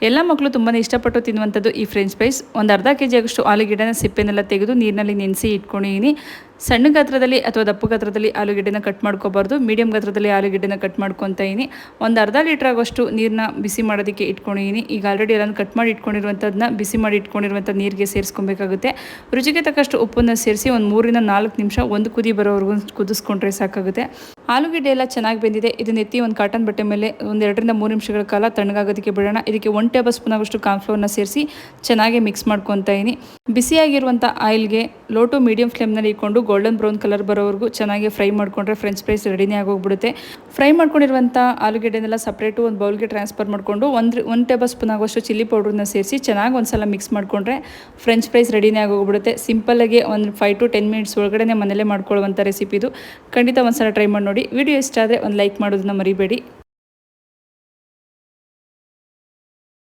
ಎಲ್ಲ ಮಕ್ಕಳು ತುಂಬಾ ಇಷ್ಟಪಟ್ಟು ತಿನ್ನುವಂಥದ್ದು ಈ ಫ್ರೆಂಚ್ ಫ್ರೈಸ್. ಒಂದು ಅರ್ಧ ಕೆಜಿ ಆಗುವಷ್ಟು ಆಲೂಗೆಡ್ಡೆನ ಸಿಪ್ಪೆನೆಲ್ಲ ತೆಗೆದು ನೀರಿನಲ್ಲಿ ನೆನೆಸಿ ಇಟ್ಕೊಂಡಿದ್ದೀನಿ. ಸಣ್ಣ ಗಾತ್ರದಲ್ಲಿ ಅಥವಾ ದಪ್ಪು ಗಾತ್ರದಲ್ಲಿ ಆಲೂಗೆಡ್ಡೆನ ಕಟ್ ಮಾಡ್ಕೋಬಾರ್ದು, ಮೀಡಿಯಂ ಗಾತ್ರದಲ್ಲಿ ಆಲೂಗೆಡ್ಡೆನ ಕಟ್ ಮಾಡ್ಕೊತಾ ಇದ್ದೀನಿ. ಒಂದು ಅರ್ಧ ಲೀಟ್ರ್ ಆಗೋಷ್ಟು ನೀರನ್ನ ಬಿಸಿ ಮಾಡೋದಕ್ಕೆ ಇಟ್ಕೊಂಡಿದ್ದೀನಿ. ಈಗ ಆಲ್ರೆಡಿ ಎಲ್ಲ ಕಟ್ ಮಾಡಿ ಇಟ್ಕೊಂಡಿರುವಂಥದ್ದನ್ನ ಬಿಸಿ ಮಾಡಿ ಇಟ್ಕೊಂಡಿರುವಂಥ ನೀರಿಗೆ ಸೇರಿಸ್ಕೊಬೇಕಾಗುತ್ತೆ. ರುಚಿಗೆ ತಕ್ಕಷ್ಟು ಉಪ್ಪನ್ನು ಸೇರಿಸಿ ಒಂದು 3 ರಿಂದ 4 ನಿಮಿಷ ಒಂದು ಕುದಿ ಬರೋವರೆಗೂ ಕುದಿಸ್ಕೊಂಡ್ರೆ ಸಾಕಾಗುತ್ತೆ. ಆಲೂಗೆಡ್ಡೆ ಎಲ್ಲ ಚೆನ್ನಾಗಿ ಬೆಂದಿದೆ. ಇದನ್ನ ಎತ್ತಿ ಒಂದು ಕಾಟನ್ ಬಟ್ಟೆ ಮೇಲೆ ಒಂದು 2 ರಿಂದ 3 ನಿಮಿಷಗಳ ಕಾಲ ತಣ್ಣಗಾಗೋದಕ್ಕೆ ಬಿಡೋಣ. ಇದಕ್ಕೆ 1 ಟೇಬಲ್ ಸ್ಪೂನ್ ಆಗೋಷ್ಟು ಕಾರ್ನ್ಫ್ಲೋರ್ನ ಸೇರಿಸಿ ಚೆನ್ನಾಗಿ ಮಿಕ್ಸ್ ಮಾಡ್ಕೊತಾ ಇದ್ದೀನಿ. ಬಿಸಿಯಾಗಿರುವಂಥ ಆಯಿಲ್ಗೆ ಲೋ ಟು ಮೀಡಿಯಂ ಫ್ಲೇಮ್ನಲ್ಲಿ ಇಟ್ಕೊಂಡು ಗೋಲ್ಡನ್ ಬ್ರೌನ್ ಕಲರ್ ಬರೋವರೆಗೂ ಚೆನ್ನಾಗಿ ಫ್ರೈ ಮಾಡಿಕೊಂಡ್ರೆ ಫ್ರೆಂಚ್ ಫ್ರೈಸ್ ರೆಡಿನೇ ಆಗೋಗ್ಬಿಡುತ್ತೆ. ಫ್ರೈ ಮಾಡ್ಕೊಂಡಿರುವಂಥ ಆಲೂಗೆಡ್ಡೆನೆಲ್ಲ ಸಪ್ರೇಟು ಒಂದು ಬೌಲ್ಗೆ ಟ್ರಾನ್ಸ್ಫರ್ ಮಾಡಿಕೊಂಡು 1 ಟೇಬಲ್ ಸ್ಪೂನ್ ಆಗೋಷ್ಟು ಚಿಲ್ಲಿ ಪೌಡ್ರನ್ನ ಸೇರಿಸಿ ಚೆನ್ನಾಗಿ ಒಂದು ಸಲ ಮಿಕ್ಸ್ ಮಾಡಿಕೊಂಡ್ರೆ ಫ್ರೆಂಚ್ ಫ್ರೈಸ್ ರೆಡಿನೇ ಆಗೋಗ್ಬಿಡುತ್ತೆ. ಸಿಂಪಲ್ಲಾಗಿ ಒಂದು 5 to 10 ಮಿನಿಟ್ಸ್ ಒಳಗಡೆ ಮನೇಲೆ ಮಾಡ್ಕೊಳ್ಳುವಂಥ ರೆಸಿಪಿ ಇದು. ಖಂಡಿತ ಒಂದು ಸಲ ಟ್ರೈ ಮಾಡಿ ನೋಡಿ. ವಿಡಿಯೋ ಇಷ್ಟ ಆದರೆ ಒಂದು ಲೈಕ್ ಮಾಡೋದನ್ನ ಮರಿಬೇಡಿ.